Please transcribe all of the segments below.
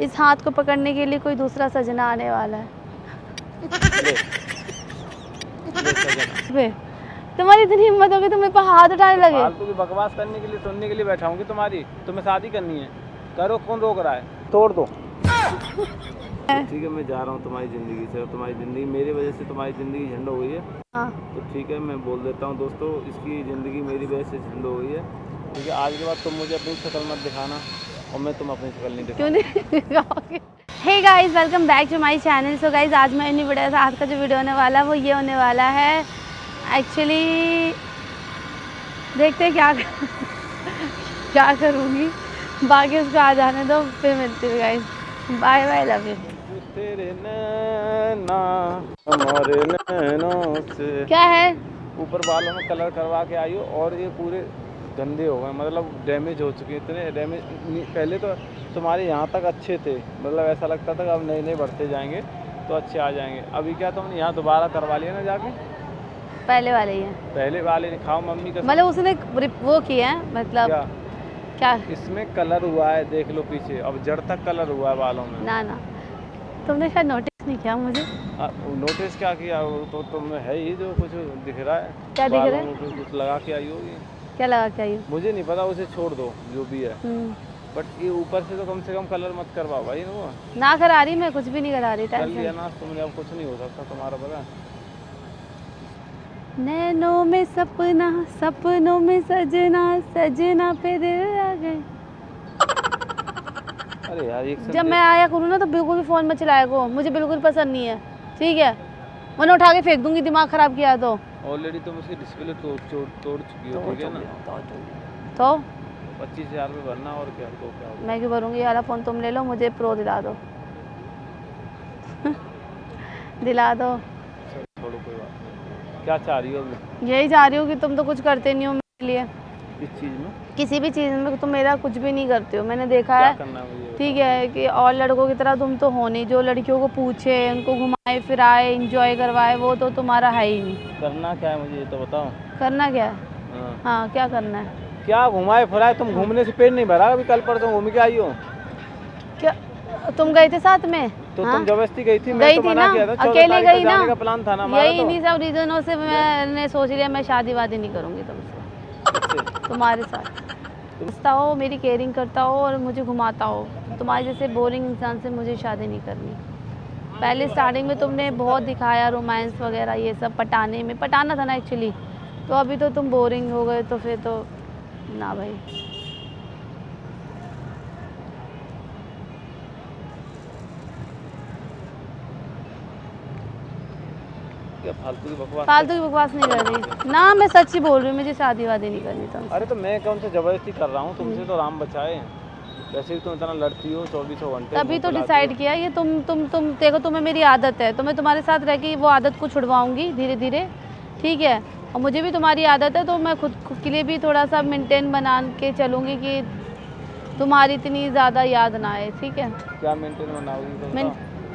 इस हाथ को पकड़ने के लिए कोई दूसरा सजना आने वाला है। बे, तुम्हारी इतनी हिम्मत होगी तुम मेरे पर हाथ उठाने लगे। फालतू की बकवास करने के लिए सुनने के लिए बैठा हूँ कि तुम्हारी तुम्हें शादी करनी है, करो, कौन रोक रहा है? तोड़ दो। ठीक है, मैं जा रहा हूँ तुम्हारी ज़िंदगी से, और तुम्हारी ज़िंदगी मेरी वजह से तुम्हारी ज़िंदगी झंड हो गई है। हाँ। तो ठीक है, मैं बोल देता हूँ दोस्तों, इसकी ज़िंदगी मेरी वजह से झंड हो गई है। ठीक है, आज के बाद तुम मुझे अपनी शक्ल मत दिखाना और मैं तुम अपनी शक्ल नहीं क्यों नहीं? Hey guys, welcome back to my channel. So guys, आज मैं नहीं वीडियो आज का जो वीडियो होने वाला है वो ये होने वाला है। एक्चुअली देखते हैं क्या करूँगी, बाकी उसको आ जाने दो, फिर मिलती हूँ guys. Bye bye, love you. तेरे नैना हमारे नैनों से क्या है? ऊपर बालों में कलर करवा के आई हो और ये पूरे गंदे हो गए, मतलब डैमेज हो चुके हैं, इतने डैमेज। पहले तो तुम्हारे यहाँ तक अच्छे थे, मतलब ऐसा लगता था कि अब नए नए बढ़ते जाएंगे तो अच्छे आ जाएंगे। अभी क्या तुमने यहाँ दोबारा करवा लिया ना जाके? पहले वाले ही हैं। पहले वाले ने खाओ मम्मी का, मतलब उसने वो किया है, मतलब क्या इसमें कलर हुआ है, देख लो पीछे, अब जड़ तक कलर हुआ है बालों में। ना तुमने शायद नोटिस नहीं किया मुझे। नोटिस क्या किया? तो तुम है ही जो कुछ दिख रहा है। क्या दिख रहा है? कुछ लगा के आई होगी। क्या लगा के आई? मुझे नहीं पता, उसे छोड़ दो जो भी है। बट ये ऊपर से तो कम से कम कलर मत करवाओ भाई। ना करा रही, मैं कुछ भी नहीं करा रही। कर लिया ना तुमने, अब कुछ नहीं हो सकता तुम्हारा, पता। नैनों में सपना, सपनों में सजना, सजना पे दिल आ गए। अरे यार, जब मैं आया करूँ ना तो बिल्कुल भी फोन मत चलाया को, मुझे बिल्कुल पसंद नहीं है, ठीक है? मैंने उठा के फेंक दूंगी, दिमाग खराब किया तो। ऑलरेडी तुम उसकी डिस्प्ले तोड़ चुकी हो, ठीक है ना? तो 25,000 में भरना, और क्या? तो क्या मैं क्यों भरूंगी? ये वाला फोन तुम ले लो, मुझे प्रो दिला दो। दिला दो। छोड़ो, कोई बात नहीं। क्या चाह रही हो अभी? यही चाह रही हूँ कि तुम तो कुछ करते नहीं हो मेरे लिए। किस चीज़ में? किसी भी चीज़ में तुम मेरा कुछ भी नहीं करते हो, मैंने देखा है। ठीक है कि और लड़कों की तरह तुम तो हो नहीं, जो लड़कियों को पूछे, उनको घुमाए फिराए, एंजॉय करवाए, वो तो तुम्हारा है ही नहीं। करना क्या है मुझे ये तो बताओ। करना क्या है? हाँ, क्या करना है? क्या घुमाए फिराए? तुम घूमने से पेट नहीं भरा? अभी कल परसों घूम के आई हो। क्या तुम गए थे साथ में? तो तुम जबरदस्ती गई थी? मैं तो मना किया था, अकेले गई ना। का प्लान था ना हमारा। यही इन्हीं सब रीजनों से मैंने सोच लिया मैं शादी वादी नहीं करूंगी तुमसे, तुम्हारे साथ। हंसता हो, मेरी केयरिंग करता हो और मुझे घुमाता हो। तुम्हारे जैसे बोरिंग इंसान से मुझे शादी नहीं करनी। पहले स्टार्टिंग में तुमने बहुत दिखाया रोमांस वगैरह, ये सब पटाना था ना एक्चुअली। तो अभी तो तुम बोरिंग हो गए, तो फिर तो ना भाई। फालतू की बकवास नहीं कर रही ना, मैं सच ही बोल रही हूँ, मुझे शादी वादी नहीं करनी तुमसे। अरे तो मैं कौन से जबरदस्ती कर रहा हूँ तुमसे? तो राम बचाए, वैसे भी तुम इतना लड़ती हो 24 घंटे। तभी तो डिसाइड किया ये तुम देखो, तुम्हें मेरी आदत है, तो मैं तुम्हारे साथ रह के वो आदत को छुड़वाऊंगी धीरे धीरे, ठीक है? और मुझे भी तुम्हारी आदत है, तो मैं खुद के लिए भी थोड़ा सा मेंटेन बना के चलूँगी कि तुम्हारी इतनी ज़्यादा याद ना आए, ठीक है? क्या मेंटेन बनाओगी?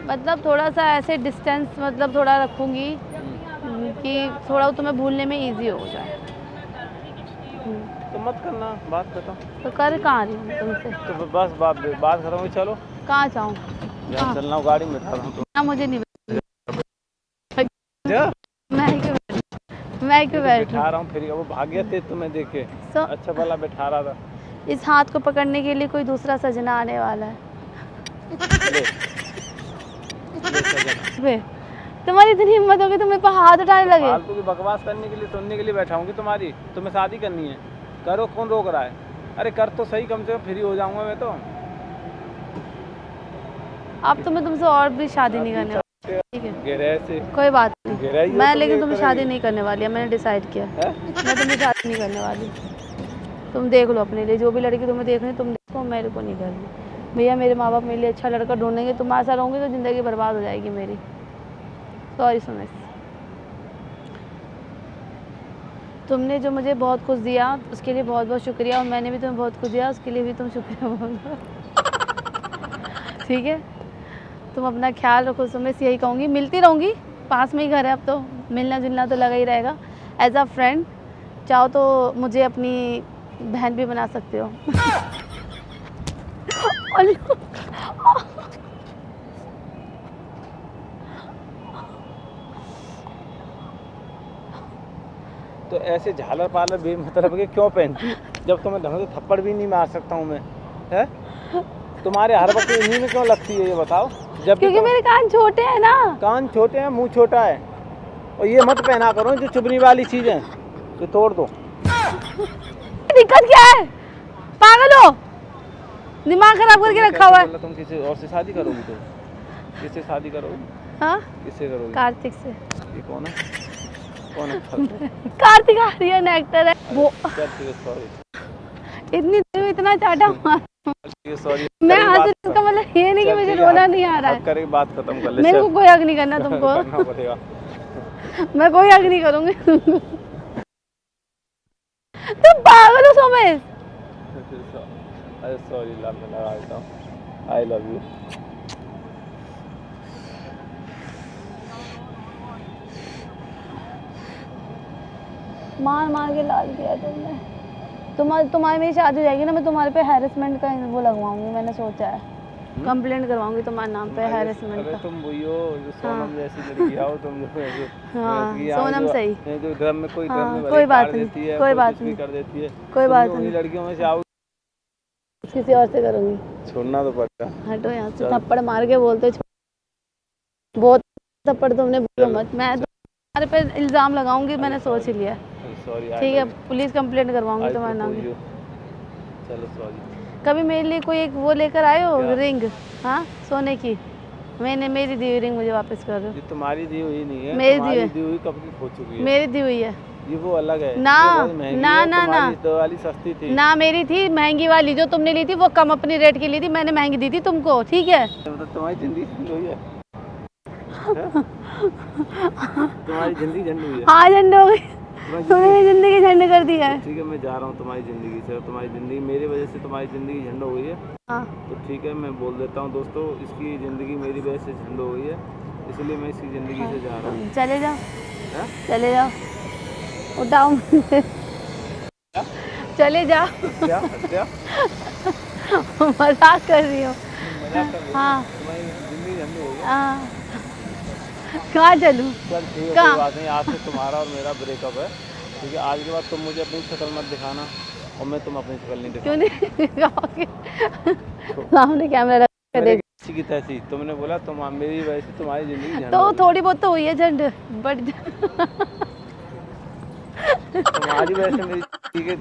मतलब थोड़ा सा ऐसे डिस्टेंस, मतलब थोड़ा रखूँगी कि थोड़ा तुम्हें भूलने में इजी हो जाए। तो मत करना, बात खत्म। तो कर कहाँ रही हूँ तुमसे? तो बस बात खत्म हुई, चलो। कहाँ जाऊँ? चलना हूँ, गाड़ी में बैठा रहा हूँ। ना, मुझे नहीं मैं क्यों बैठा रहा हूँ? फिर वो भाग गया थे तुम्हें देखे। अच्छा भला बैठा रहा था। इस हाथ को पकड़ने के लिए कोई दूसरा सजना आने वाला है। तुम्हारी इतनी हिम्मत होगी तुम मेरे पर हाथ उठाने लगे? फालतू की बकवास करने के लिए सुनने के लिए बैठा हूँ कि तुम्हारी तुम्हें शादी करनी है, करो, कौन रोक रहा है? अरे कर तो सही, कम से कम फ्री हो जाऊंगा मैं तो। अब तो मैं तुमसे और भी शादी नहीं करने वाली, ठीक है? गहराई से कोई बात नहीं, मैं लेकिन तुमसे शादी नहीं करने वाली है, मैंने डिसाइड किया है। मैं तुमसे शादी नहीं करने वाली। तुम देख लो अपने लिए, जो भी लड़की तुम्हें देखनी तुम देखो, मेरे को नहीं करनी। भैया, मेरे माँ बाप मेरे लिए अच्छा लड़का ढूंढेंगे, तुम ऐसा रहोगे तो ज़िंदगी बर्बाद हो जाएगी मेरी। सॉरी सुमेश, तुमने जो मुझे बहुत कुछ दिया उसके लिए बहुत बहुत शुक्रिया, और मैंने भी तुम्हें बहुत कुछ दिया उसके लिए भी तुम शुक्रिया बोलो। ठीक है? तुम अपना ख्याल रखो सुमेश, यही कहूँगी। मिलती रहूँगी, पास में ही घर है, अब तो मिलना जुलना तो लगा ही रहेगा। एज अ फ्रेंड चाहो तो मुझे अपनी बहन भी बना सकते हो। तो ऐसे झालर पालर बेमतलब के क्यों पहनती, जब तुम्हें ढंग से थप्पड़ भी नहीं मार सकता हूँ मैं, है? तुम्हारे हर वक्त इन्हीं में क्यों लगती है ये बताओ? जब क्योंकि मेरे कान छोटे हैं ना। कान छोटे हैं, मुंह छोटा है, और ये मत पहना करो जो चुभने वाली चीजें, ये तोड़ दो। दिक्कत क्या है? पागल हो? दिमाग खराब करके रखा हुआ है। तुम किसी और से शादी करोगी? तो किससे शादी करोगी? हाँ, किससे करोगी? कार्तिक से। ये कौन है? कौन है? कार्तिक आर्यन एक्टर है वो। सॉरी, इतनी इतना चाटा मार। सॉरी, मैं हाजिर, इसका मतलब ये नहीं कि मुझे रोना नहीं आ रहा है। करे बात खत्म कर ले। मेरे को कोई हक नहीं करना तुमको। करना पड़ेगा। मैं कोई हक नहीं करूंगी। तुम पागल हो सोमेश। अरे सॉरी, मैं लगा देता हूँ। I love you. मार मार के लाल किया तुमने। तुम्हारी मेरी शादी हो जाएगी ना, मैं तुम्हारे पे हैरेसमेंट का वो लगवाऊंगी, मैंने सोचा है। कंप्लेंट करवाऊंगी तुम्हारे नाम पे हैरेसमेंट का। तुम वही हो जो सोनम जैसी लड़की आओ तुम जो। हाँ, सोनम सही। जो ड्रम में कोई ड्रम में कोई बात देती नहीं, है, कोई बात नहीं, कर देती है। कोई बात नहीं। लड़कियों में से आओ, किसी और से करूंगी। छोड़ना तो पड़ेगा। हटो यहाँ से, थप्पड़ मार के बोलते बहुत थप्पड़ तुमने बोलो मत। मैं तुम्हारे पे इल्जाम लगाऊंगी, मैंने सोच ही लिया। सॉरी, ठीक है, पुलिस कंप्लेंट करवाऊंगी तुम्हारे नाम पे। चलो सॉरी। कभी मेरे लिए कोई एक वो लेकर आए हो रिंग? हाँ, सोने की। मेरी दी हुई रिंग मुझे वापस कर दो। ये तुम्हारी दी हुई नहीं है, मेरी दी हुई कब की खो चुकी है। मेरी दी हुई है। ये वो अलग है ना ना, तो वाली सस्ती थी ना, मेरी थी महंगी वाली, जो तुमने ली थी वो कम अपनी रेट की ली थी, मैंने महंगी दी थी तुमको। ठीक है, तुम्हारी जिंदगी झंड हुई है। तुम्हारी जिंदगी झंड हुई है। हाँ, झंड हो गई। तुमने मेरी जिंदगी झंड कर दी है। ठीक है, मैं जा रहा हूँ तुम्हारी जिंदगी से। तुम्हारी जिंदगी मेरी वजह से तुम्हारी जिंदगी झंड हो गई है। हाँ, तो ठीक है, मैं बोल देता हूँ दोस्तों, इसकी ज़िंदगी मेरी वजह से झंड हो गई है, इसलिए मैं इसकी ज़िंदगी से जा रहा हूँ। चले जाओ। है? चले जाओ, उठाओ मुझे। चले जाओ। क्या क्या? मजाक कर रही हूँ। मजाक कर रही हो? हाँ, तुम्हारी ज़िंदगी झंड हो गई। हाँ, कहाँ चलूँ? चल ठीक है, कहाँ? कोई बात नहीं, आज से तुम्हारा और मेरा ब्रेकअप है। ठीक है, आज के बाद तुम मुझे अपनी शक्ल मत दिखाना और मैं तुम अपनी शक्ल नहीं क्यों दिखाऊंगा। नहीं? सामने कैमरा रख के देख। ऐसी की तैसी तुमने बोला, तुम मेरी वजह से तुम्हारी जिंदगी झंड तो हो गई। थोड़ी बहुत तो हुई है झंड, बट तुम्हारी वजह से मेरी, ठीक है।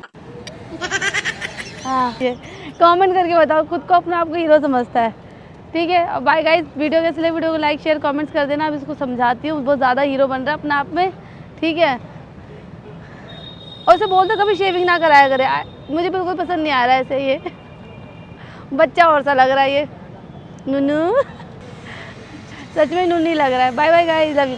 हाँ, ये कमेंट करके बताओ, खुद को अपने आप को हीरो समझता है। ठीक है, बाय गाइस। वीडियो कैसे लगे, वीडियो को लाइक शेयर कमेंट्स कर देना। अब इसको समझाती हूँ, बहुत ज़्यादा हीरो बन रहा है अपने आप में। ठीक है, और उसे बोलते कभी शेविंग ना कराया करे। मुझे बिल्कुल पसंद नहीं आ रहा है ऐसे, ये बच्चा और सा लग रहा है ये। नूनू सच में नूनी लग रहा है। Bye bye guys, love you.